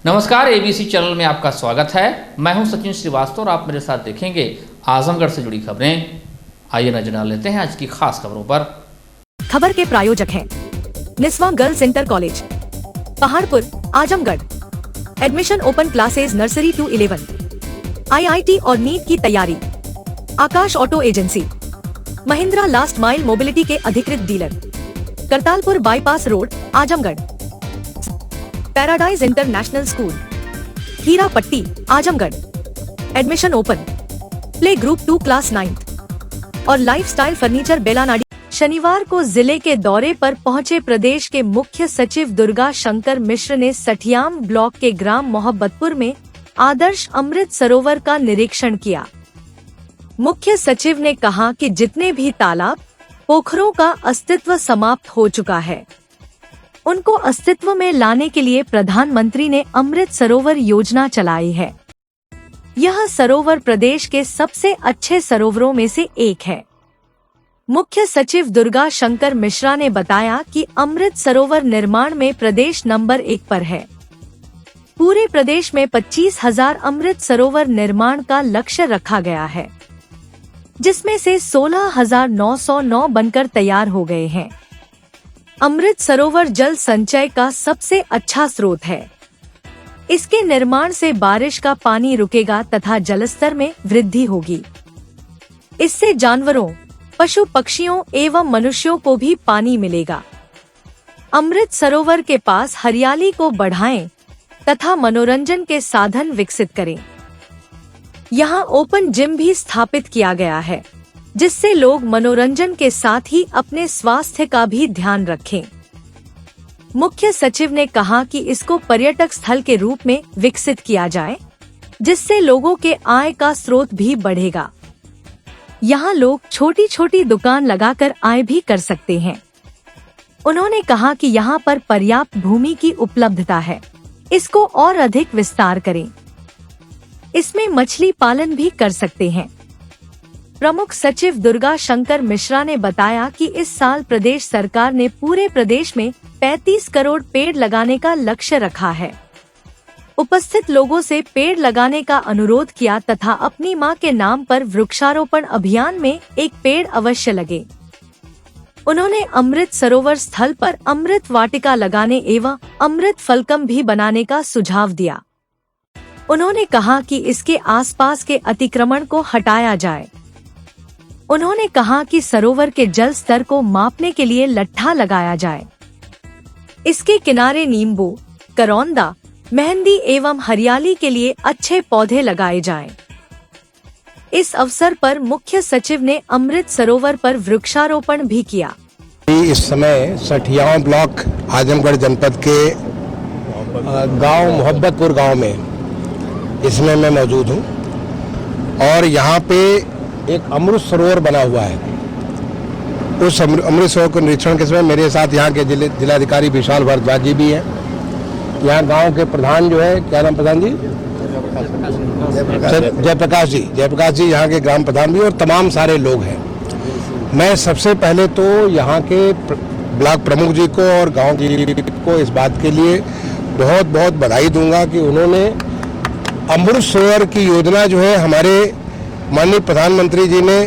नमस्कार, ABC channel में आपका स्वागत है। मैं हूं सचिन श्रीवास्तव और आप मेरे साथ देखेंगे आजमगढ़ से जुड़ी खबरें। आइए नजर डाल लेते हैं आज की खास खबरों पर। खबर के प्रायोजक हैं Niswa girls inter college, Paharpur, Azamgarh. Admission open classes nursery to 11। IIT और नीट की तैयारी। Akash auto agency, Mahindra last mile mobility के अधिकृत dealer, Kartalpur bypass road, Azamgarh. Paradise international school, Hira Patti, Azamgarh. Admission open. Play group 2 class 9 और लाइफस्टाइल फर्नीचर बेलानाडी। शनिवार को जिले के दौरे पर पहुंचे प्रदेश के मुख्य सचिव दुर्गा शंकर मिश्र ने सठियाम ब्लॉक के ग्राम मोहब्बतपुर में आदर्श अमृत सरोवर का निरीक्षण किया। मुख्य सचिव ने कहा कि जितने भी तालाब, पोखरों का अस्तित्व समाप्त हो चुका है, उनको अस्तित्व में लाने के लिए प्रधानमंत्री ने अमृत सरोवर योजना चलाई है। यह सरोवर प्रदेश के सबसे अच्छे सरोवरों में से एक है। मुख्य सचिव दुर्गा शंकर मिश्रा ने बताया कि अमृत सरोवर निर्माण में प्रदेश नंबर 1 पर है। पूरे प्रदेश में 25,000 अमृत सरोवर निर्माण का लक्ष्य रखा गया है, जिसमें से 16,909 बनकर तैयार हो गए हैं। अमृत सरोवर जल संचय का सबसे अच्छा स्रोत है। इसके निर्माण से बारिश का पानी रुकेगा तथा जलस्तर में वृद्धि होगी। इससे जानवरों, पशु पक्षियों एवं मनुष्यों को भी पानी मिलेगा। अमृत सरोवर के पास हरियाली को बढ़ाएं तथा मनोरंजन के साधन विकसित करें। यहाँ ओपन जिम भी स्थापित किया गया है, जिससे लोग मनोरंजन के साथ ही अपने स्वास्थ्य का भी ध्यान रखें। मुख्य सचिव ने कहा कि इसको पर्यटक स्थल के रूप में विकसित किया जाए, जिससे लोगों के आय का स्रोत भी बढ़ेगा। यहाँ लोग छोटी छोटी दुकान लगाकर आय भी कर सकते हैं। उन्होंने कहा कि यहाँ पर पर्याप्त भूमि की उपलब्धता है, इसको और अधिक विस्तार करें। इसमें मछली पालन भी कर सकते हैं। प्रमुख सचिव दुर्गा शंकर मिश्रा ने बताया कि इस साल प्रदेश सरकार ने पूरे प्रदेश में 35 करोड़ पेड़ लगाने का लक्ष्य रखा है। उपस्थित लोगों से पेड़ लगाने का अनुरोध किया तथा अपनी मां के नाम पर वृक्षारोपण अभियान में एक पेड़ अवश्य लगे। उन्होंने अमृत सरोवर स्थल पर अमृत वाटिका लगाने एवं अमृत फलकम भी बनाने का सुझाव दिया। उन्होंने कहा कि इसके आसपास के अतिक्रमण को हटाया जाए। उन्होंने कहा कि सरोवर के जल स्तर को मापने के लिए लट्ठा लगाया जाए। इसके किनारे नींबू, करौंदा, मेहंदी एवं हरियाली के लिए अच्छे पौधे लगाए जाएं। इस अवसर पर मुख्य सचिव ने अमृत सरोवर पर वृक्षारोपण भी किया। इस समय सठियाम ब्लॉक आजमगढ़ जनपद के गांव मोहब्बतपुर गांव में इसमें मैं मौजूद हूं और यहाँ पे एक अमृत सरोवर बना हुआ है। उस अमृत सरोवर के निरीक्षण के समय मेरे साथ यहाँ के जिलाधिकारी विशाल भारद्वाज जी भी हैं। यहाँ गांव के प्रधान जो है, क्या नाम प्रधान जी? जयप्रकाश जी यहाँ के ग्राम प्रधान भी और तमाम सारे लोग हैं। मैं सबसे पहले तो यहाँ के ब्लॉक प्रमुख जी को और गांव को इस बात के लिए बहुत बहुत बधाई दूंगा कि उन्होंने अमृत सरोवर की योजना जो है, हमारे माननीय प्रधानमंत्री जी ने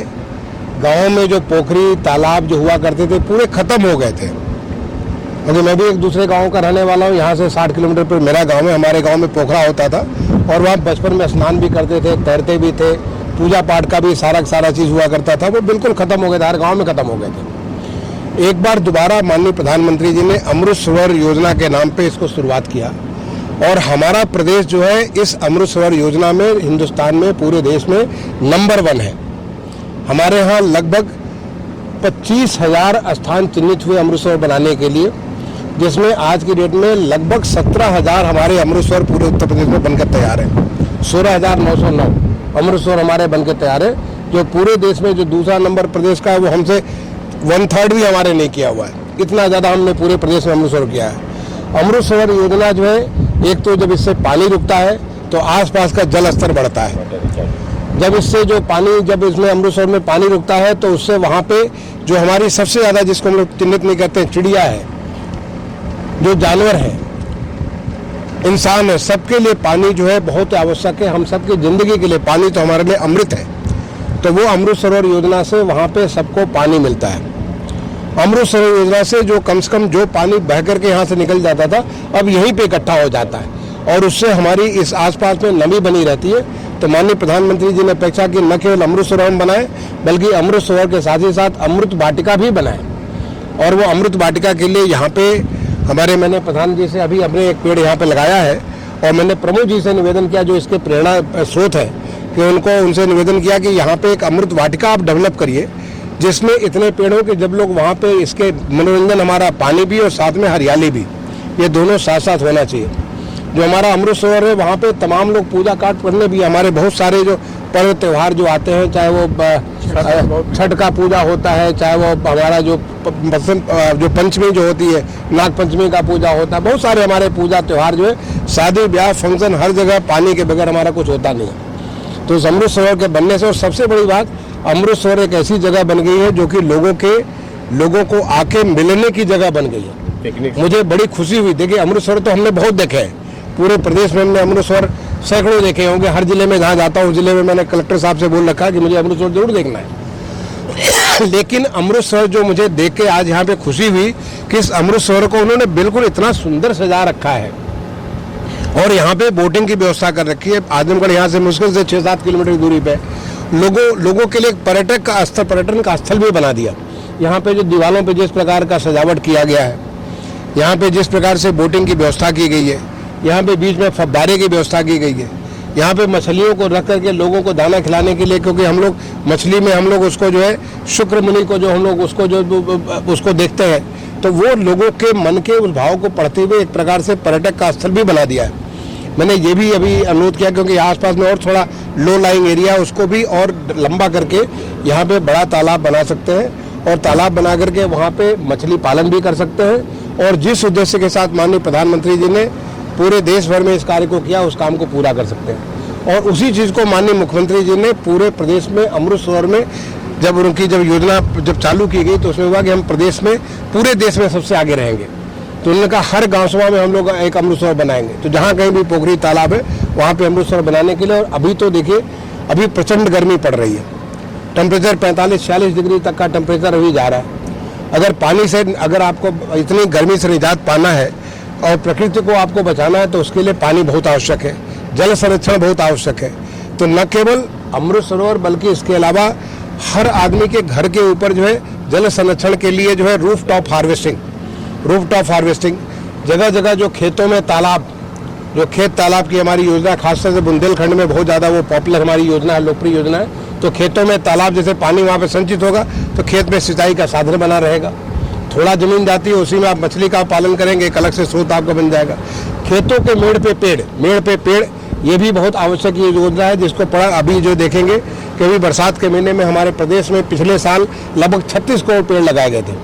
गाँव में जो पोखरी तालाब जो हुआ करते थे पूरे खत्म हो गए थे। क्योंकि मैं भी एक दूसरे गांव का रहने वाला हूं। यहाँ से 60 किलोमीटर पर मेरा गांव है। हमारे गांव में पोखरा होता था और वहाँ बचपन में स्नान भी करते थे, तैरते भी थे, पूजा पाठ का भी सारा चीज़ हुआ करता था। वो बिल्कुल खत्म हो गए थे, हर गाँव में खत्म हो गए थे। एक बार दोबारा माननीय प्रधानमंत्री जी ने अमृत सरोवर योजना के नाम पर इसको शुरुआत किया और हमारा प्रदेश जो है इस अमृत सरोवर योजना में हिंदुस्तान में, पूरे देश में नंबर 1 है। हमारे यहाँ लगभग 25,000 स्थान चिन्हित हुए अमृत सरोवर बनाने के लिए, जिसमें आज की डेट में लगभग 17,000 हमारे अमृत सरोवर पूरे उत्तर प्रदेश में बनकर तैयार है। 16,909 अमृत सरोवर हमारे बनकर तैयार है, जो पूरे देश में जो दूसरा नंबर प्रदेश का है वो हमसे 1/3 भी हमारे नहीं किया हुआ है। इतना ज़्यादा हमने पूरे प्रदेश में अमृत सरोवर किया है। अमृत सरोवर योजना जो है, एक तो जब इससे पानी रुकता है तो आसपास का जल स्तर बढ़ता है। जब इसमें अमृत सरोवर में पानी रुकता है तो उससे वहाँ पे जो हमारी सबसे ज़्यादा, जिसको हम लोग चिन्हित नहीं करते हैं, चिड़िया है, जो जानवर हैं, इंसान है, सबके लिए पानी जो है बहुत आवश्यक है। हम सबकी ज़िंदगी के लिए पानी तो हमारे लिए अमृत है। तो वो अमृत सरोवर योजना से वहाँ पे सबको पानी मिलता है। अमृत सरोवर योजना से जो कम से कम जो पानी बह करके यहाँ से निकल जाता था, अब यहीं पे इकट्ठा हो जाता है और उससे हमारी इस आसपास में नमी बनी रहती है। तो माननीय प्रधानमंत्री जी ने अपेक्षा की न केवल अमृत सरोवर बनाए, बल्कि अमृत सरोवर के साथ ही साथ अमृत वाटिका भी बनाए। और वो अमृत वाटिका के लिए यहाँ पे मैंने प्रधान जी से अभी अपने एक पेड़ यहाँ पे लगाया है और मैंने प्रमुख जी से निवेदन किया, जो इसके प्रेरणा स्रोत है, कि उनसे निवेदन किया कि यहाँ पे एक अमृत वाटिका आप डेवलप करिए, जिसमें इतने पेड़ हो कि जब लोग वहाँ पे इसके मनोरंजन, हमारा पानी भी और साथ में हरियाली भी, ये दोनों साथ साथ होना चाहिए। जो हमारा अमृत सरोवर है वहाँ पे तमाम लोग पूजा पाठ करने भी, हमारे बहुत सारे जो पर्व त्यौहार जो आते हैं, चाहे वो छठ का पूजा होता है, चाहे वो हमारा जो पंचमी जो होती है, नाग पंचमी का पूजा होता है, बहुत सारे हमारे पूजा त्यौहार जो है, शादी ब्याह फंक्शन, हर जगह पानी के बगैर हमारा कुछ होता नहीं है। तो इस अमृत सरोवर के बनने से, और सबसे बड़ी बात, अमृत सरोवर एक ऐसी जगह बन गई है जो कि लोगों को आके मिलने की जगह बन गई है। मुझे बड़ी खुशी हुई। देखिए, अमृत सरोवर तो हमने बहुत देखे हैं, पूरे प्रदेश में हमने अमृत सरोवर सैकड़ों देखे होंगे। हर जिले में जहाँ जाता हूँ, उस जिले में मैंने कलेक्टर साहब से बोल रखा है कि मुझे अमृत सरोवर जरूर देखना है। लेकिन अमृत सरोवर जो मुझे देख के आज यहाँ पे खुशी हुई कि इस अमृत सरोवर को उन्होंने बिल्कुल इतना सुंदर सजा रखा है और यहाँ पे बोटिंग की व्यवस्था कर रखी है। आजमगढ़ यहाँ से मुश्किल से 6-7 किलोमीटर की दूरी पे लोगों के लिए पर्यटन का स्थल भी बना दिया। यहाँ पे जो दीवारों पे जिस प्रकार का सजावट किया गया है, यहाँ पे जिस प्रकार से बोटिंग की व्यवस्था की गई है, यहाँ पे बीच में फव्वारे की व्यवस्था की गई है, यहाँ पे मछलियों को रख करके लोगों को दाना खिलाने के लिए, क्योंकि हम लोग मछली में हम लोग उसको जो है शुक्र मुनि को जो हम लोग उसको देखते हैं, तो वो लोगों के मन के उस भाव को पढ़ते हुए एक प्रकार से पर्यटक का स्थल भी बना दिया है। मैंने ये भी अभी अनुरोध किया, क्योंकि आसपास में और थोड़ा लो लाइंग एरिया, उसको भी और लंबा करके यहाँ पे बड़ा तालाब बना सकते हैं और तालाब बना करके वहाँ पे मछली पालन भी कर सकते हैं। और जिस उद्देश्य के साथ माननीय प्रधानमंत्री जी ने पूरे देश भर में इस कार्य को किया, उस काम को पूरा कर सकते हैं। और उसी चीज़ को माननीय मुख्यमंत्री जी ने पूरे प्रदेश में अमृत सरोवर में जब योजना चालू की गई, तो उसमें हुआ कि हम प्रदेश में, पूरे देश में सबसे आगे रहेंगे। तो उन्होंने कहा हर गाँव सभा में हम लोग एक अमृत सरोवर बनाएंगे। तो जहाँ कहीं भी पोखरी तालाब है वहाँ पे अमृत सरोवर बनाने के लिए। और अभी तो देखिए, अभी प्रचंड गर्मी पड़ रही है, टेम्परेचर 45-46 डिग्री तक का टेम्परेचर अभी जा रहा है। अगर आपको इतनी गर्मी से निजात पाना है और प्रकृति को आपको बचाना है, तो उसके लिए पानी बहुत आवश्यक है, जल संरक्षण बहुत आवश्यक है। तो न केवल अमृत सरोवर, बल्कि इसके अलावा हर आदमी के घर के ऊपर जो है जल संरक्षण के लिए जो है रूफ टॉप हार्वेस्टिंग, जगह जगह जो खेतों में तालाब, जो खेत तालाब की हमारी योजना, खासतौर से बुंदेलखंड में बहुत ज़्यादा वो पॉपुलर हमारी योजना है, लोकप्रिय योजना है। तो खेतों में तालाब, जैसे पानी वहाँ पे संचित होगा तो खेत में सिंचाई का साधन बना रहेगा। थोड़ा जमीन जाती है, उसी में आप मछली का पालन करेंगे, एक अलग से स्रोत आपका बन जाएगा। खेतों के मेड़ पे पेड़, ये भी बहुत आवश्यक योजना है, जिसको अभी जो देखेंगे कि अभी बरसात के महीने में हमारे प्रदेश में पिछले साल लगभग 36 करोड़ पेड़ लगाए गए थे।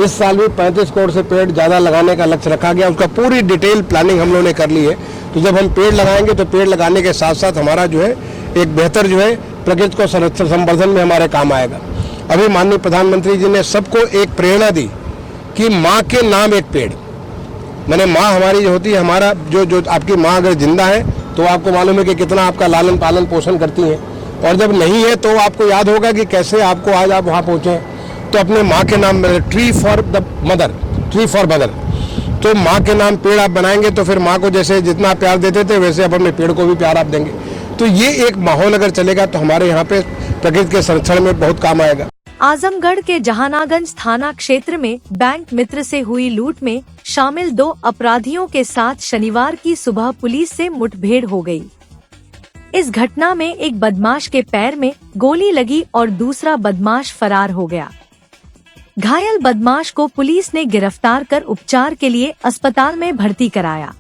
इस साल भी 35 करोड़ से पेड़ ज़्यादा लगाने का लक्ष्य रखा गया। उसका पूरी डिटेल प्लानिंग हम लोगों ने कर ली है। तो जब हम पेड़ लगाएंगे, तो पेड़ लगाने के साथ साथ हमारा जो है एक बेहतर जो है प्रकृति को संवर्धन में हमारे काम आएगा। अभी माननीय प्रधानमंत्री जी ने सबको एक प्रेरणा दी कि माँ के नाम एक पेड़। मैंने माँ हमारी जो होती है, हमारा जो आपकी माँ अगर जिंदा है तो आपको मालूम है कि कितना आपका लालन पालन पोषण करती है, और जब नहीं है तो आपको याद होगा कि कैसे आपको आज आप वहाँ पहुँचे। तो अपने माँ के नाम, ट्री फॉर मदर। तो माँ के नाम पेड़ आप बनाएंगे, तो फिर माँ को जैसे जितना प्यार देते थे, वैसे अब अपने पेड़ को भी प्यार आप देंगे। तो ये एक माहौल अगर चलेगा तो हमारे यहाँ पे प्रकृति के संरक्षण में बहुत काम आएगा। आजमगढ़ के जहानागंज थाना क्षेत्र में बैंक मित्र से हुई लूट में शामिल 2 अपराधियों के साथ शनिवार की सुबह पुलिस से मुठभेड़ हो गई। इस घटना में एक बदमाश के पैर में गोली लगी और दूसरा बदमाश फरार हो गया। घायल बदमाश को पुलिस ने गिरफ्तार कर उपचार के लिए अस्पताल में भर्ती कराया।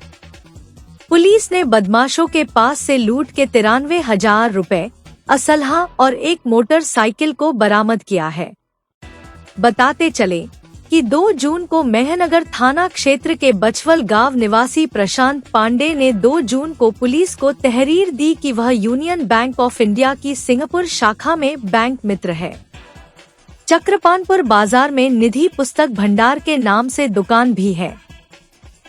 पुलिस ने बदमाशों के पास से लूट के 93,000 रुपए, असलहा और एक मोटरसाइकिल को बरामद किया है। बताते चले कि 2 जून को मेहनगर थाना क्षेत्र के बचवल गांव निवासी प्रशांत पांडे ने 2 जून को पुलिस को तहरीर दी कि वह यूनियन बैंक ऑफ इंडिया की सिंगापुर शाखा में बैंक मित्र है। चक्रपानपुर बाजार में निधि पुस्तक भंडार के नाम से दुकान भी है।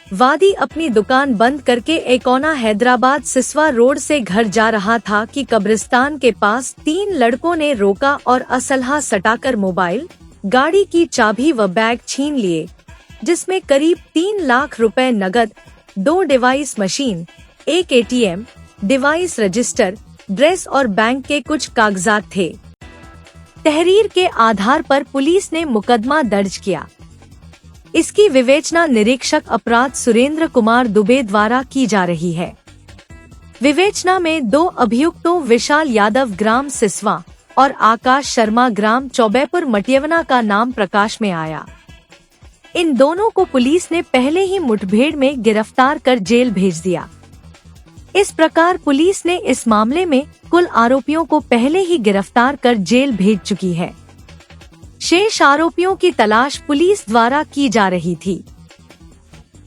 वादी अपनी दुकान बंद करके एकोना हैदराबाद सिसवा रोड से घर जा रहा था कि कब्रिस्तान के पास 3 लड़कों ने रोका और असलहा सटाकर मोबाइल, गाड़ी की चाबी व बैग छीन लिए, जिसमें करीब 3 लाख रुपए नगद, 2 device machine, 1 ATM, device register, dress और बैंक के कुछ कागजात थे। तहरीर के आधार पर पुलिस ने मुकदमा दर्ज किया। इसकी विवेचना निरीक्षक अपराध सुरेंद्र कुमार दुबे द्वारा की जा रही है। विवेचना में 2 अभियुक्तों विशाल यादव ग्राम सिसवा और आकाश शर्मा ग्राम चौबेपुर मटियवना का नाम प्रकाश में आया। इन दोनों को पुलिस ने पहले ही मुठभेड़ में गिरफ्तार कर जेल भेज दिया। इस प्रकार पुलिस ने इस मामले में कुल आरोपियों को पहले ही गिरफ्तार कर जेल भेज चुकी है। शेष आरोपियों की तलाश पुलिस द्वारा की जा रही थी।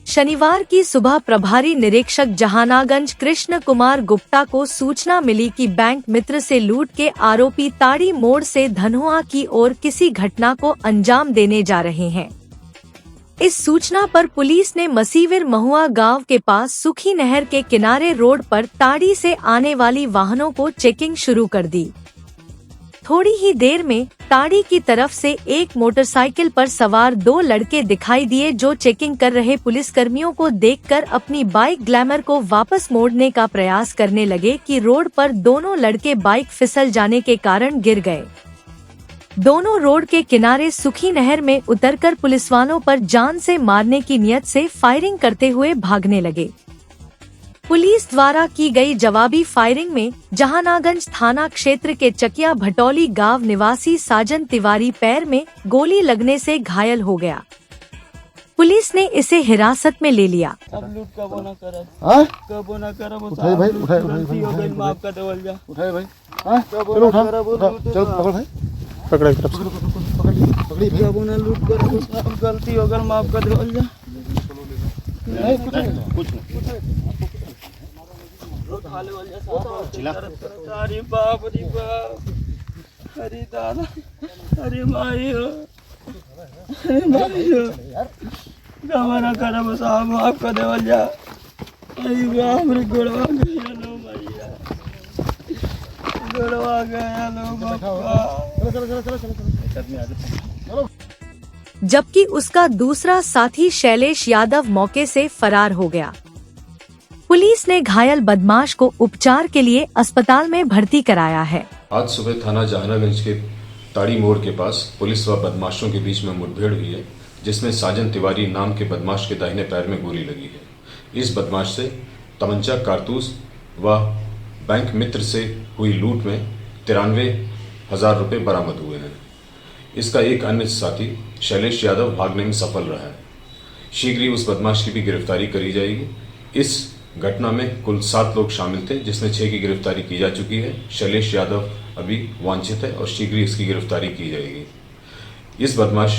शनिवार की सुबह प्रभारी निरीक्षक जहानागंज कृष्ण कुमार गुप्ता को सूचना मिली कि बैंक मित्र से लूट के आरोपी ताड़ी मोड़ से धनहुआ की ओर किसी घटना को अंजाम देने जा रहे हैं। इस सूचना पर पुलिस ने मसीविर महुआ गांव के पास सुखी नहर के किनारे रोड पर ताड़ी से आने वाली वाहनों को चेकिंग शुरू कर दी। थोड़ी ही देर में ताड़ी की तरफ से एक मोटरसाइकिल पर सवार 2 लड़के दिखाई दिए, जो चेकिंग कर रहे पुलिसकर्मियों को देखकर अपनी बाइक ग्लैमर को वापस मोड़ने का प्रयास करने लगे कि रोड पर दोनों लड़के बाइक फिसल जाने के कारण गिर गए। दोनों रोड के किनारे सुखी नहर में उतरकर पुलिसवालों पर जान से मारने की नियत से फायरिंग करते हुए भागने लगे। पुलिस द्वारा की गई जवाबी फायरिंग में जहानागंज थाना क्षेत्र के चकिया भटौली गांव निवासी साजन तिवारी पैर में गोली लगने से घायल हो गया। पुलिस ने इसे हिरासत में ले लिया। अब लूट कबो ना करब, हाँ? कबो ना करब, उठाए भाई, उठाए, गलती हो गई, उठाए, माफ कर देवल जा। उठाए भाई, हाँ? कबो चलो ना उठा, करब, उठा, लूट चलो पकड़ भाई, पकड़ पकड़ी भाई, कबो ना लूट करब, अब गलती हो गई, माफ कर देवल जा। नहीं कुछ नहीं, कुछ नहीं, उठा लेवल जा साहब। अरे बाप रे बाप, अरे दादा, अरे माई हो, अरे माई हो, कबो ना करब साहब, माफ कर देवल जा। अरे बाप रे, गोड़वा गया लो भैया, गोड़वा गया लो बापा। जबकि उसका दूसरा साथी शैलेश यादव मौके से फरार हो गया। पुलिस ने घायल बदमाश को उपचार के लिए अस्पताल में भर्ती कराया है। आज सुबह थाना जहानागंज के ताड़ी मोड़ के पास पुलिस व बदमाशों के बीच में मुठभेड़ हुई है, जिसमें साजन तिवारी नाम के बदमाश के दाहिने पैर में गोली लगी है। इस बदमाश से तमंचा, कारतूस व बैंक मित्र से हुई लूट में 93,000 रुपये बरामद हुए हैं। इसका एक अन्य साथी शैलेश यादव भागने में सफल रहा है। शीघ्र ही उस बदमाश की भी गिरफ्तारी करी जाएगी। इस घटना में कुल 7 लोग शामिल थे, जिसमें 6 की गिरफ्तारी की जा चुकी है। शैलेश यादव अभी वांछित है और शीघ्र ही इसकी गिरफ्तारी की जाएगी। इस बदमाश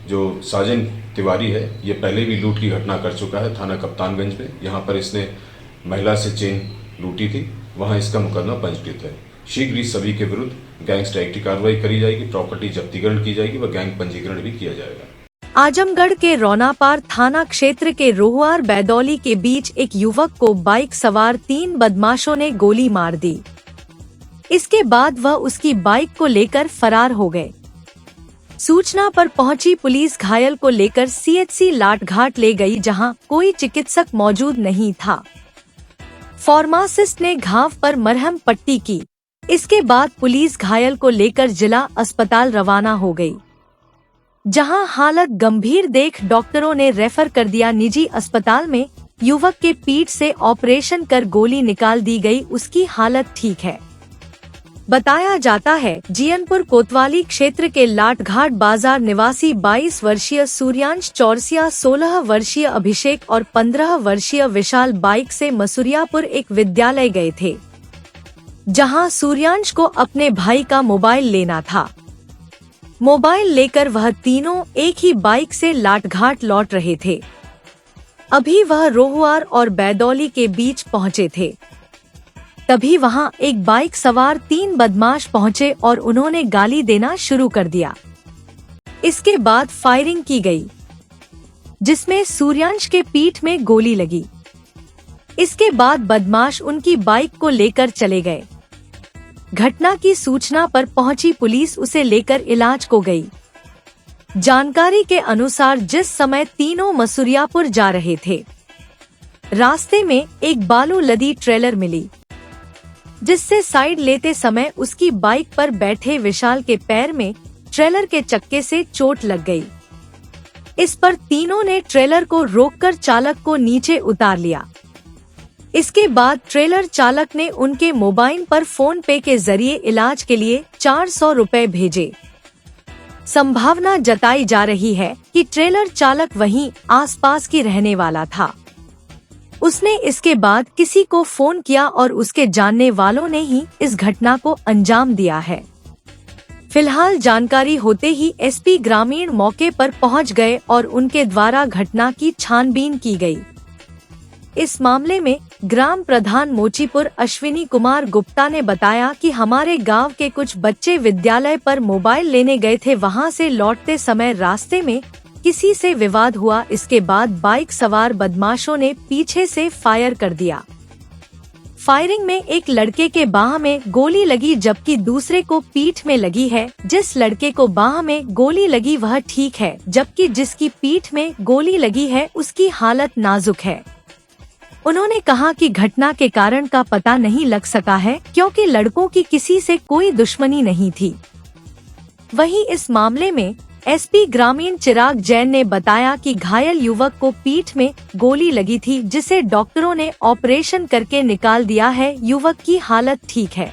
जो साजन तिवारी है, ये पहले भी लूट की घटना कर चुका है थाना कप्तानगंज में। यहाँ पर इसने महिला से चेन लूटी थी, वहाँ इसका मुकदमा पंजीकृत है। शीघ्र ही सभी के विरुद्ध गैंगस्टर एक्ट की कार्रवाई करी जाएगी, प्रॉपर्टी जब्तीकरण की जाएगी व गैंग पंजीकरण भी किया जाएगा। आजमगढ़ के रौनापार थाना क्षेत्र के रोहुआर बैदौली के बीच एक युवक को बाइक सवार 3 बदमाशों ने गोली मार दी। इसके बाद वह उसकी बाइक को लेकर फरार हो गए। सूचना पर पहुंची पुलिस घायल को लेकर CHC लाटघाट ले गई, जहां कोई चिकित्सक मौजूद नहीं था। फार्मासिस्ट ने घाव पर मरहम पट्टी की। इसके बाद पुलिस घायल को लेकर जिला अस्पताल रवाना हो गई, जहां हालत गंभीर देख डॉक्टरों ने रेफर कर दिया निजी अस्पताल में। युवक के पीठ से ऑपरेशन कर गोली निकाल दी गई, उसकी हालत ठीक है। बताया जाता है जियनपुर कोतवाली क्षेत्र के लाटघाट बाजार निवासी 22 वर्षीय सूर्यांश चौरसिया, 16 वर्षीय अभिषेक और 15 वर्षीय विशाल बाइक से मसूरियापुर एक विद्यालय गए थे, जहां सूर्यांश को अपने भाई का मोबाइल लेना था। मोबाइल लेकर वह तीनों एक ही बाइक से लाटघाट लौट रहे थे। अभी वह रोहुआर और बैदौली के बीच पहुंचे थे, तभी वहां एक बाइक सवार 3 बदमाश पहुंचे और उन्होंने गाली देना शुरू कर दिया। इसके बाद फायरिंग की गई। जिसमें सूर्यांश के पीठ में गोली लगी। इसके बाद बदमाश उनकी बाइक को लेकर चले गए। घटना की सूचना पर पहुंची पुलिस उसे लेकर इलाज को गई। जानकारी के अनुसार जिस समय तीनों मसूरियापुर जा रहे थे, रास्ते में एक बालू लदी ट्रेलर मिली, जिससे साइड लेते समय उसकी बाइक पर बैठे विशाल के पैर में ट्रेलर के चक्के से चोट लग गई। इस पर तीनों ने ट्रेलर को रोककर चालक को नीचे उतार लिया। इसके बाद ट्रेलर चालक ने उनके मोबाइल पर फोन पे के जरिए इलाज के लिए 400 रुपए भेजे। संभावना जताई जा रही है कि ट्रेलर चालक वहीं आसपास की रहने वाला था। उसने इसके बाद किसी को फोन किया और उसके जानने वालों ने ही इस घटना को अंजाम दिया है। फिलहाल जानकारी होते ही एसपी ग्रामीण मौके पर पहुंच गए और उनके द्वारा घटना की छानबीन की गई। इस मामले में ग्राम प्रधान मोचीपुर अश्विनी कुमार गुप्ता ने बताया कि हमारे गांव के कुछ बच्चे विद्यालय पर मोबाइल लेने गए थे। वहां से लौटते समय रास्ते में किसी से विवाद हुआ। इसके बाद बाइक सवार बदमाशों ने पीछे से फायर कर दिया। फायरिंग में एक लड़के के बाह में गोली लगी, जबकि दूसरे को पीठ में लगी है। जिस लड़के को बाह में गोली लगी वह ठीक है, जबकि जिसकी पीठ में गोली लगी है उसकी हालत नाजुक है। उन्होंने कहा कि घटना के कारण का पता नहीं लग सका है, क्योंकि लड़कों की किसी से कोई दुश्मनी नहीं थी। वहीं इस मामले में एसपी ग्रामीण चिराग जैन ने बताया कि घायल युवक को पीठ में गोली लगी थी, जिसे डॉक्टरों ने ऑपरेशन करके निकाल दिया है। युवक की हालत ठीक है।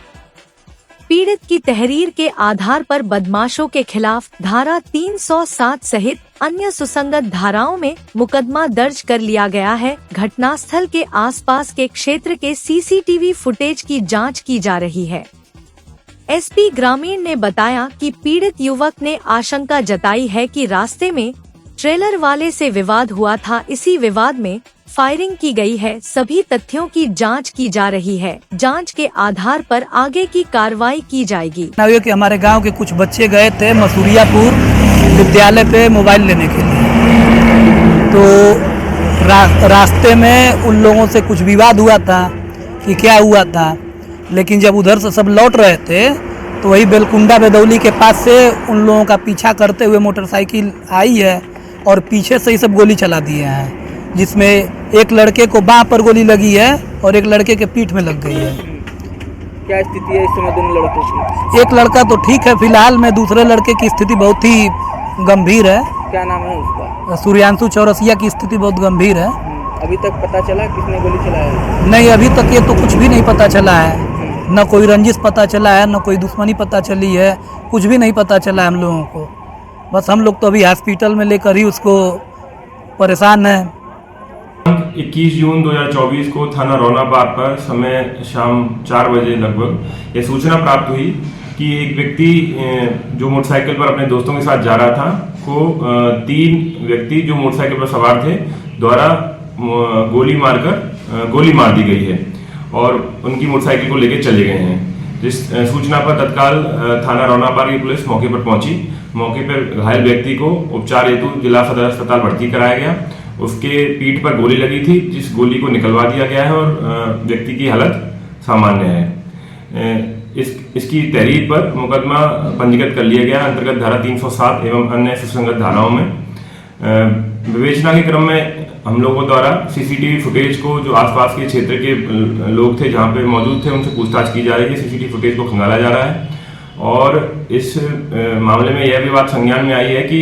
पीड़ित की तहरीर के आधार पर बदमाशों के खिलाफ धारा 307 सहित अन्य सुसंगत धाराओं में मुकदमा दर्ज कर लिया गया है। घटनास्थल के आसपास के क्षेत्र के सीसीटीवी फुटेज की जांच की जा रही है। एसपी ग्रामीण ने बताया कि पीड़ित युवक ने आशंका जताई है कि रास्ते में ट्रेलर वाले से विवाद हुआ था। इसी विवाद में फायरिंग की गई है। सभी तथ्यों की जांच की जा रही है। जांच के आधार पर आगे की कार्रवाई की जाएगी। कि हमारे गांव के कुछ बच्चे गए थे मसूरियापुर विद्यालय पे मोबाइल लेने के लिए, तो रास्ते में उन लोगों से कुछ विवाद हुआ था कि क्या हुआ था, लेकिन जब उधर से सब लौट रहे थे तो वही बेलकुंडा बेदौली के पास से उन लोगों का पीछा करते हुए मोटरसाइकिल आई है और पीछे से ही सब गोली चला दिए हैं, जिसमें एक लड़के को बाह पर गोली लगी है और एक लड़के के पीठ में लग गई है। क्या स्थिति है इस समय दोनों लड़कों की? एक लड़का तो ठीक है फिलहाल में, दूसरे लड़के की स्थिति बहुत ही गंभीर है। क्या नाम है उसका? सूर्यांशु चौरसिया की स्थिति बहुत गंभीर है। अभी तक पता चला किसने गोली चलाया? नहीं, अभी तक ये तो कुछ भी नहीं पता चला है। न कोई रंजिश पता चला है, न कोई दुश्मनी पता चली है, कुछ भी नहीं पता चला है हम लोगों को। बस हम लोग तो अभी हॉस्पिटल में लेकर ही उसको परेशान है। 21 जून 2024 को थाना रौनापार पर समय शाम 4 बजे लगभग ये सूचना प्राप्त हुई कि एक व्यक्ति जो मोटरसाइकिल पर अपने दोस्तों के साथ जा रहा था को 3 व्यक्ति जो मोटरसाइकिल पर सवार थे द्वारा गोली मार दी गई है और उनकी मोटरसाइकिल को लेकर चले गए हैं। जिस सूचना पर तत्काल थाना रौनापार की पुलिस मौके पर पहुंची। मौके पर घायल व्यक्ति को उपचार हेतु जिला सदर अस्पताल भर्ती कराया गया। उसके पीठ पर गोली लगी थी, जिस गोली को निकलवा दिया गया है और व्यक्ति की हालत सामान्य है। इसकी तहरीर पर मुकदमा पंजीकृत कर लिया गया अंतर्गत धारा 307 एवं अन्य सुसंगत धाराओं में। विवेचना के क्रम में हम लोगों द्वारा सीसीटीवी फुटेज को जो आसपास के क्षेत्र के लोग थे जहां पे मौजूद थे उनसे पूछताछ की जा रही है। सीसीटीवी फुटेज को खंगाला जा रहा है और इस मामले में यह भी बात संज्ञान में आई है कि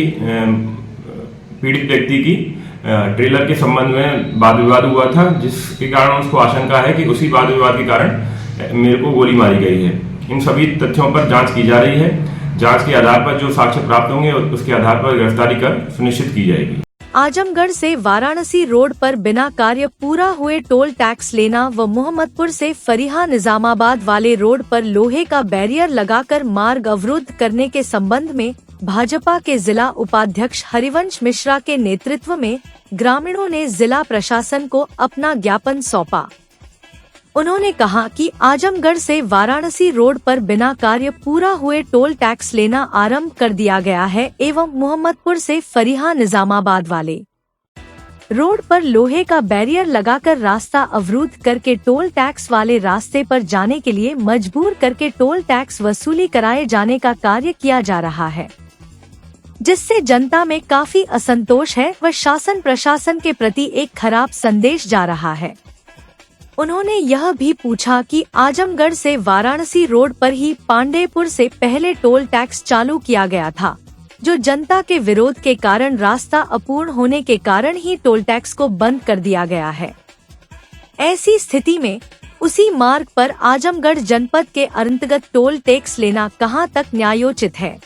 पीड़ित व्यक्ति की ट्रेलर के संबंध में वाद विवाद हुआ था, जिसके कारण उसको आशंका है कि उसी वाद विवाद के कारण मेरे को गोली मारी गई है। इन सभी तथ्यों पर जांच की जा रही है। जांच के आधार पर जो साक्ष्य प्राप्त होंगे उसके आधार पर गिरफ्तारी कर सुनिश्चित की जाएगी। आजमगढ़ से वाराणसी रोड पर बिना कार्य पूरा हुए टोल टैक्स लेना व मोहम्मदपुर से फरीहा निजामाबाद वाले रोड पर लोहे का बैरियर लगाकर मार्ग अवरुद्ध करने के संबंध में भाजपा के जिला उपाध्यक्ष हरिवंश मिश्रा के नेतृत्व में ग्रामीणों ने जिला प्रशासन को अपना ज्ञापन सौंपा। उन्होंने कहा कि आजमगढ़ से वाराणसी रोड पर बिना कार्य पूरा हुए टोल टैक्स लेना आरंभ कर दिया गया है एवं मोहम्मदपुर से फरीहा निजामाबाद वाले रोड पर लोहे का बैरियर लगाकर रास्ता अवरुद्ध करके टोल टैक्स वाले रास्ते पर जाने के लिए मजबूर करके टोल टैक्स वसूली कराए जाने का कार्य किया जा रहा है, जिससे जनता में काफी असंतोष है व शासन प्रशासन के प्रति एक खराब संदेश जा रहा है। उन्होंने यह भी पूछा कि आजमगढ़ से वाराणसी रोड पर ही पांडेपुर से पहले टोल टैक्स चालू किया गया था, जो जनता के विरोध के कारण रास्ता अपूर्ण होने के कारण ही टोल टैक्स को बंद कर दिया गया है। ऐसी स्थिति में उसी मार्ग पर आजमगढ़ जनपद के अंतर्गत टोल टैक्स लेना कहां तक न्यायोचित है।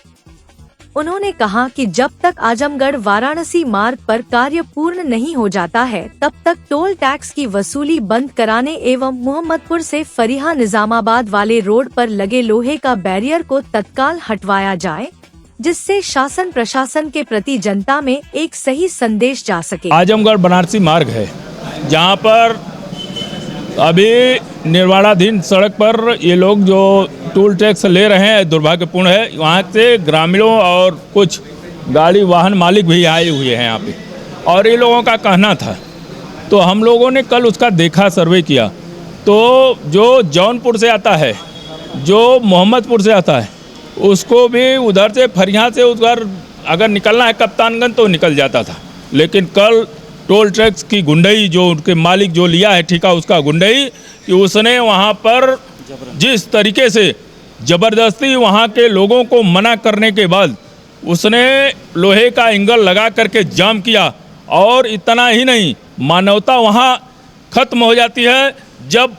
उन्होंने कहा कि जब तक आजमगढ़ वाराणसी मार्ग पर कार्य पूर्ण नहीं हो जाता है, तब तक टोल टैक्स की वसूली बंद कराने एवं मोहम्मदपुर से फरीहा निजामाबाद वाले रोड पर लगे लोहे का बैरियर को तत्काल हटवाया जाए, जिससे शासन प्रशासन के प्रति जनता में एक सही संदेश जा सके। आजमगढ़ बनारसी मार्ग है, जहां पर अभी निर्माणाधीन सड़क पर ये लोग जो टोल टैक्स ले रहे हैं दुर्भाग्यपूर्ण है। वहाँ से ग्रामीणों और कुछ गाड़ी वाहन मालिक भी आए हुए हैं यहाँ पे, और ये लोगों का कहना था, तो हम लोगों ने कल उसका देखा, सर्वे किया, तो जो जौनपुर से आता है, जो मोहम्मदपुर से आता है, उसको भी उधर से फरिया से उधर अगर निकलना है कप्तानगंज तो निकल जाता था। लेकिन कल टोल टैक्स की गुंडई, जो उनके मालिक जो लिया है ठेका, उसका गुंडई कि उसने वहाँ पर जिस तरीके से ज़बरदस्ती वहाँ के लोगों को मना करने के बाद उसने लोहे का एंगल लगा करके जाम किया। और इतना ही नहीं, मानवता वहाँ खत्म हो जाती है जब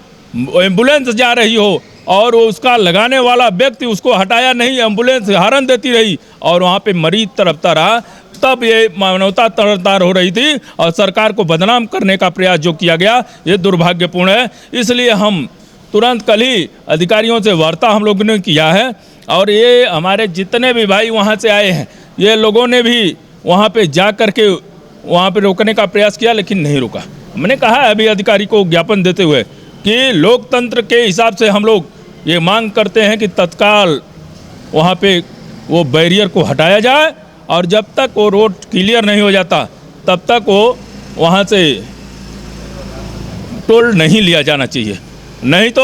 एम्बुलेंस जा रही हो और उसका लगाने वाला व्यक्ति उसको हटाया नहीं, एम्बुलेंस हॉर्न देती रही और वहाँ पे मरीज तड़पता रहा, तब ये मानवता तरफदार हो रही थी। और सरकार को बदनाम करने का प्रयास जो किया गया, ये दुर्भाग्यपूर्ण है। इसलिए हम तुरंत कल ही अधिकारियों से वार्ता हम लोगों ने किया है, और ये हमारे जितने भी भाई वहाँ से आए हैं, ये लोगों ने भी वहाँ पे जा कर के वहाँ पे रोकने का प्रयास किया, लेकिन नहीं रुका। हमने कहा है अभी अधिकारी को ज्ञापन देते हुए कि लोकतंत्र के हिसाब से हम लोग ये मांग करते हैं कि तत्काल वहाँ पे वो बैरियर को हटाया जाए, और जब तक वो रोड क्लियर नहीं हो जाता तब तक वो वहाँ से टोल नहीं लिया जाना चाहिए। नहीं तो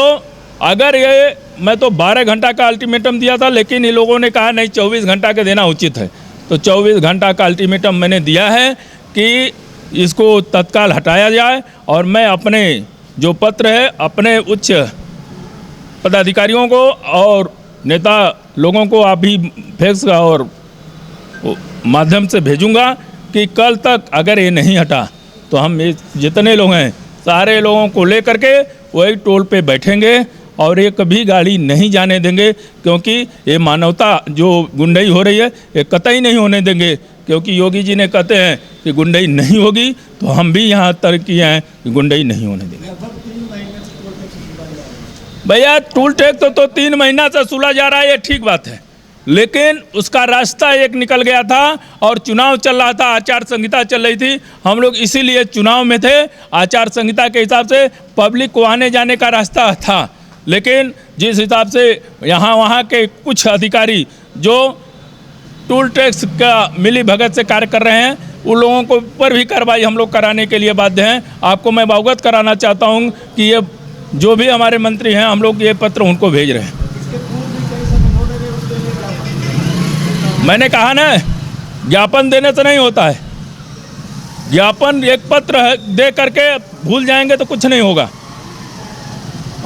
अगर ये, मैं तो 12 घंटा का अल्टीमेटम दिया था, लेकिन ये लोगों ने कहा नहीं 24 घंटा के देना उचित है, तो 24 घंटा का अल्टीमेटम मैंने दिया है कि इसको तत्काल हटाया जाए। और मैं अपने जो पत्र है अपने उच्च पदाधिकारियों को और नेता लोगों को आप भी फैक्स और माध्यम से भेजूंगा कि कल तक अगर ये नहीं हटा तो हम ये जितने लोग हैं सारे लोगों को लेकर के वही टोल पे बैठेंगे और ये कभी गाड़ी नहीं जाने देंगे, क्योंकि ये मानवता जो गुंडई हो रही है ये कतई नहीं होने देंगे। क्योंकि योगी जी ने कहते हैं कि गुंडई नहीं होगी, तो हम भी यहाँ तर्क किए हैं कि गुंडई नहीं होने देंगे। भैया टोल टैक्स तो 3 महीना से सुला जा रहा है, ये ठीक बात है, लेकिन उसका रास्ता एक निकल गया था और चुनाव चल रहा था, आचार संहिता चल रही थी। हम लोग इसीलिए चुनाव में थे, आचार संहिता के हिसाब से पब्लिक को आने जाने का रास्ता था। लेकिन जिस हिसाब से वहाँ के कुछ अधिकारी जो टोल टैक्स का मिली भगत से कार्य कर रहे हैं, उन लोगों को पर भी कार्रवाई हम लोग कराने के लिए बाध्य हैं। आपको मैं अवगत कराना चाहता हूँ कि ये जो भी हमारे मंत्री हैं, हम लोग ये पत्र उनको भेज रहे हैं। मैंने कहा ना, ज्ञापन देने से नहीं होता है, ज्ञापन एक पत्र दे करके भूल जाएंगे तो कुछ नहीं होगा।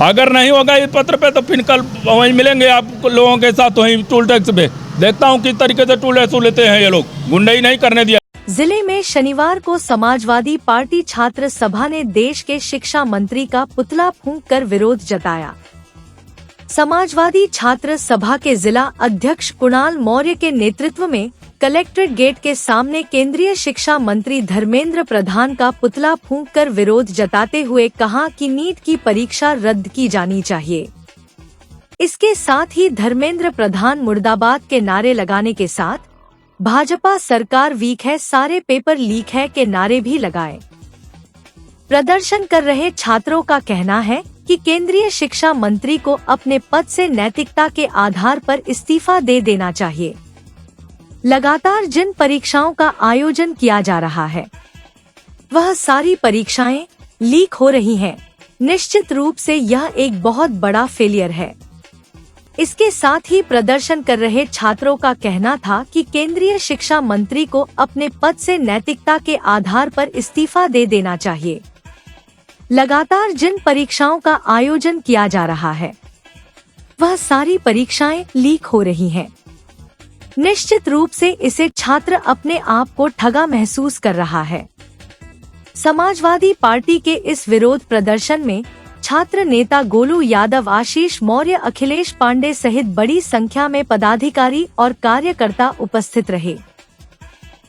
अगर नहीं होगा इस पत्र पे तो फिर कल वहीं मिलेंगे आप लोगों के साथ वहीं टोल टैक्स पे। देखता हूँ किस तरीके से टोल टैक्स लेते हैं ये लोग, गुंडई नहीं करने दिया। जिले में शनिवार को समाजवादी पार्टी छात्र सभा ने देश के शिक्षा मंत्री का पुतला फूंककर विरोध जताया। समाजवादी छात्र सभा के जिला अध्यक्ष कुणाल मौर्य के नेतृत्व में कलेक्ट्रेट गेट के सामने केंद्रीय शिक्षा मंत्री धर्मेंद्र प्रधान का पुतला फूंककर विरोध जताते हुए कहा कि नीट की परीक्षा रद्द की जानी चाहिए। इसके साथ ही धर्मेंद्र प्रधान मुर्दाबाद के नारे लगाने के साथ भाजपा सरकार वीक है, सारे पेपर लीक है के नारे भी लगाए। प्रदर्शन कर रहे छात्रों का कहना है कि केंद्रीय शिक्षा मंत्री को अपने पद से नैतिकता के आधार पर इस्तीफा दे देना चाहिए। लगातार जिन परीक्षाओं का आयोजन किया जा रहा है, वह सारी परीक्षाएं लीक हो रही हैं। निश्चित रूप से यह एक बहुत बड़ा फेलियर है। इसके साथ ही प्रदर्शन कर रहे छात्रों का कहना था कि केंद्रीय शिक्षा मंत्री को अपने पद से नैतिकता के आधार पर इस्तीफा दे देना चाहिए। लगातार जिन परीक्षाओं का आयोजन किया जा रहा है वह सारी परीक्षाएं लीक हो रही हैं। निश्चित रूप से इसे छात्र अपने आप को ठगा महसूस कर रहा है। समाजवादी पार्टी के इस विरोध प्रदर्शन में छात्र नेता गोलू यादव, आशीष मौर्य, अखिलेश पांडे सहित बड़ी संख्या में पदाधिकारी और कार्यकर्ता उपस्थित रहे,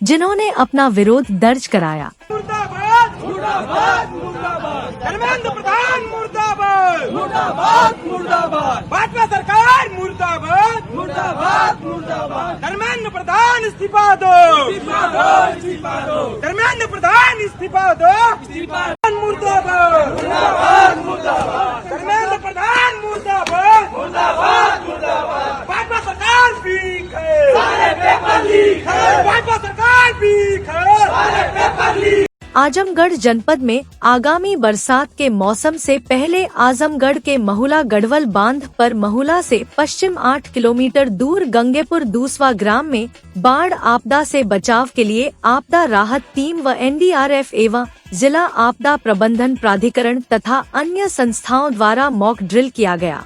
जिन्होंने अपना विरोध दर्ज कराया। मुर्दाबाद मुर्दाबाद मुर्दाबाद, धर्मेंद्र प्रधान मुर्दाबाद मुर्दाबाद मुर्दाबाद, भाजपा सरकार मुर्दाबाद मुर्दाबाद मुर्दाबाद, धर्मेंद्र प्रधान इस्तीफा दो इस्तीफा दो इस्तीफा दो, धर्मेंद्र प्रधान इस्तीफा दो इस्तीफा, मुर्दाबाद मुर्दाबाद मुर्दाबाद, धर्मेंद्र प्रधान मुर्दाबाद मुर्दाबाद मुर्दाबाद, भाजपा सरकार वीक है, सारे पेपर लीक है, भाजपा सरकार वीक है, सारे पेपर लीक। आजमगढ़ जनपद में आगामी बरसात के मौसम से पहले आजमगढ़ के महुला गढ़वल बांध पर महुला से पश्चिम 8 किलोमीटर दूर गंगेपुर दूसवा ग्राम में बाढ़ आपदा से बचाव के लिए आपदा राहत टीम व एनडीआरएफ एवं जिला आपदा प्रबंधन प्राधिकरण तथा अन्य संस्थाओं द्वारा मॉक ड्रिल किया गया।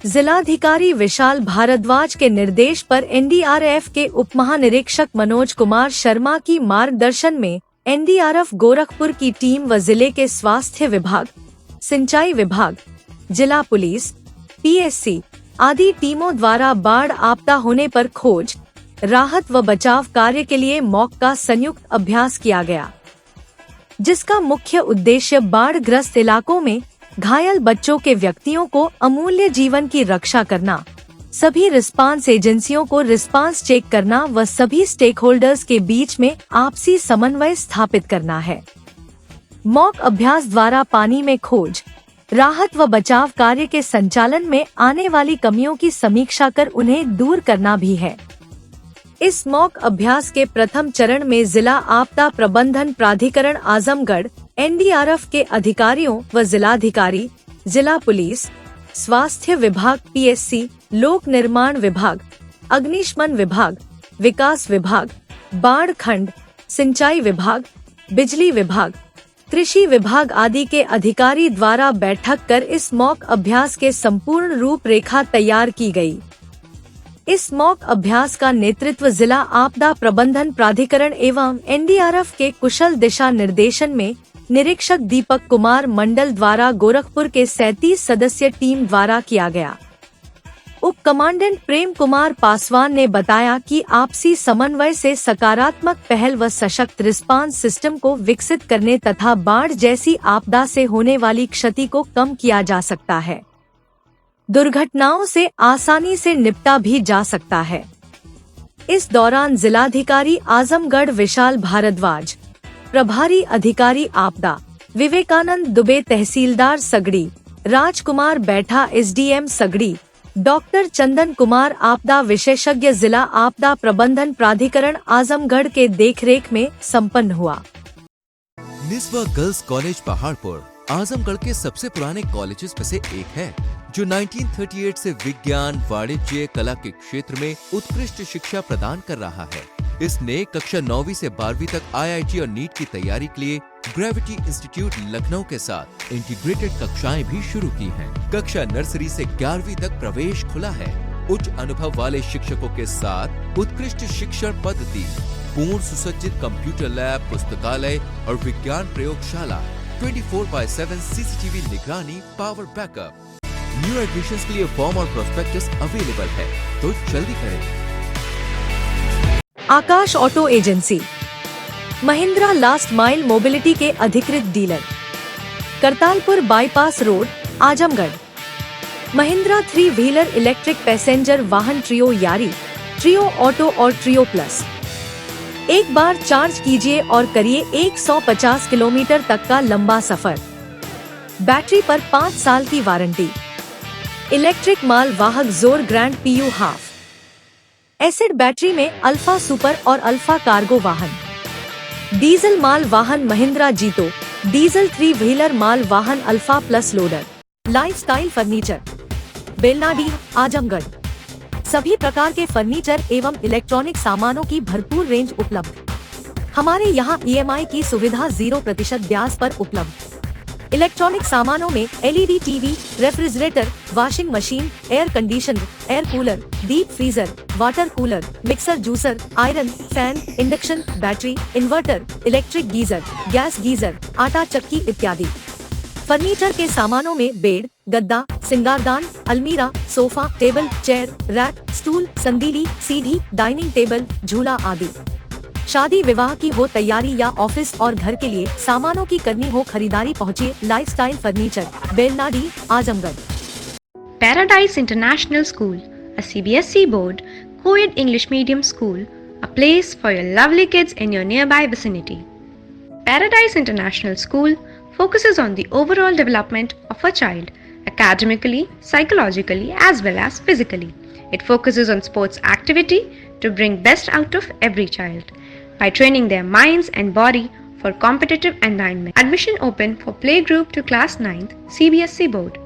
जिलाधिकारी विशाल भारद्वाज के निर्देश पर एनडीआरएफ के उप महानिरीक्षक मनोज कुमार शर्मा की मार्गदर्शन में एनडीआरएफ गोरखपुर की टीम व जिले के स्वास्थ्य विभाग, सिंचाई विभाग, जिला पुलिस, पीएससी आदि टीमों द्वारा बाढ़ आपदा होने पर खोज, राहत व बचाव कार्य के लिए मॉक का संयुक्त अभ्यास किया गया, जिसका मुख्य उद्देश्य बाढ़ ग्रस्त इलाकों में घायल बच्चों के व्यक्तियों को अमूल्य जीवन की रक्षा करना, सभी रिस्पांस एजेंसियों को रिस्पांस चेक करना व सभी स्टेक होल्डर्स के बीच में आपसी समन्वय स्थापित करना है। मॉक अभ्यास द्वारा पानी में खोज, राहत व बचाव कार्य के संचालन में आने वाली कमियों की समीक्षा कर उन्हें दूर करना भी है। इस मॉक अभ्यास के प्रथम चरण में जिला आपदा प्रबंधन प्राधिकरण आजमगढ़, एनडीआरएफ के अधिकारियों व जिलाधिकारी, जिला पुलिस, स्वास्थ्य विभाग, पीएससी, लोक निर्माण विभाग, अग्निशमन विभाग, विकास विभाग, बाढ़ खंड, सिंचाई विभाग, बिजली विभाग, कृषि विभाग आदि के अधिकारी द्वारा बैठक कर इस मॉक अभ्यास के संपूर्ण रूपरेखा तैयार की गई। इस मॉक अभ्यास का नेतृत्व जिला आपदा प्रबंधन प्राधिकरण एवं एनडीआरएफ के कुशल दिशा निर्देशन में निरीक्षक दीपक कुमार मंडल द्वारा गोरखपुर के 37 सदस्यीय टीम द्वारा किया गया। उप कमांडेंट प्रेम कुमार पासवान ने बताया कि आपसी समन्वय से सकारात्मक पहल व सशक्त रिस्पांस सिस्टम को विकसित करने तथा बाढ़ जैसी आपदा से होने वाली क्षति को कम किया जा सकता है। दुर्घटनाओं से आसानी से निपटा भी जा सकता है। इस दौरान जिलाधिकारी आजमगढ़ विशाल भारद्वाज, प्रभारी अधिकारी आपदा विवेकानंद दुबे, तहसीलदार सगड़ी राजकुमार बैठा, एसडीएम सगड़ी डॉक्टर चंदन कुमार, आपदा विशेषज्ञ जिला आपदा प्रबंधन प्राधिकरण आजमगढ़ के देखरेख में संपन्न हुआ। निस्वा गर्ल्स कॉलेज पहाड़पुर आजमगढ़ के सबसे पुराने कॉलेजेस में से एक है, जो 1938 से विज्ञान, वाणिज्य, कला के क्षेत्र में उत्कृष्ट शिक्षा प्रदान कर रहा है। इसने कक्षा 9वीं से 12वीं तक आईआईटी और नीट की तैयारी के लिए ग्रेविटी इंस्टीट्यूट लखनऊ के साथ इंटीग्रेटेड कक्षाएं भी शुरू की हैं। कक्षा नर्सरी से 11वीं तक प्रवेश खुला है। उच्च अनुभव वाले शिक्षकों के साथ उत्कृष्ट शिक्षण पद्धति, पूर्ण सुसज्जित कंप्यूटर लैब, पुस्तकालय और विज्ञान प्रयोगशाला, 24/7 सीसीटीवी निगरानी, पावर बैकअप। न्यू एडमिशंस के लिए फॉर्म और प्रोस्पेक्टस अवेलेबल है, तो जल्दी करें। Akash auto agency, Mahindra last mile mobility के अधिकृत dealer, Kartalpur bypass road, Azamgarh. Mahindra 3 wheeler electric passenger वाहन ट्रियो यारी, ट्रियो ऑटो और ट्रियो प्लस। एक बार चार्ज कीजिए और करिए 150 किलोमीटर तक का लंबा सफर। बैटरी पर 5 साल की वारंटी। इलेक्ट्रिक माल वाहक जोर grand PU half. Acid battery में अल्फा सुपर और अल्फा कार्गो वाहन। डीजल माल वाहन महिंद्रा जीतो, डीजल 3 व्हीलर माल वाहन alpha plus loader, lifestyle furniture, Belnadi, Azamgarh. सभी प्रकार के फर्नीचर एवं इलेक्ट्रॉनिक सामानों की भरपूर रेंज उपलब्ध। हमारे यहाँ EMI की सुविधा 0% ब्याज पर उपलब्ध। इलेक्ट्रॉनिक सामानों में LED TV, refrigerator, washing machine, air conditioner, air cooler, deep freezer, water cooler, mixer juicer, iron, fan, induction, battery, inverter, electric geyser, gas geyser, आटा चक्की इत्यादि। फर्नीचर के सामानों में बेड, गद्दा, सिंगारदान, अलमीरा, sofa, table, chair, rack, stool, संदीली, सीढ़ी, डाइनिंग टेबल, झूला आदि। शादी विवाह की हो तैयारी या ऑफिस और घर के लिए सामानों की करनी हो खरीदारी, पहुंचिए lifestyle furniture, Belnadi, Azamgarh. Paradise International School, a CBSE board, co-ed English medium school, a place for your lovely kids in your nearby vicinity. Paradise International School focuses on the overall development of a child, academically, psychologically, as well as physically. It focuses on sports activity to bring best out of every child by training their minds and body for competitive environment. Admission open for playgroup to class 9th, CBSE board.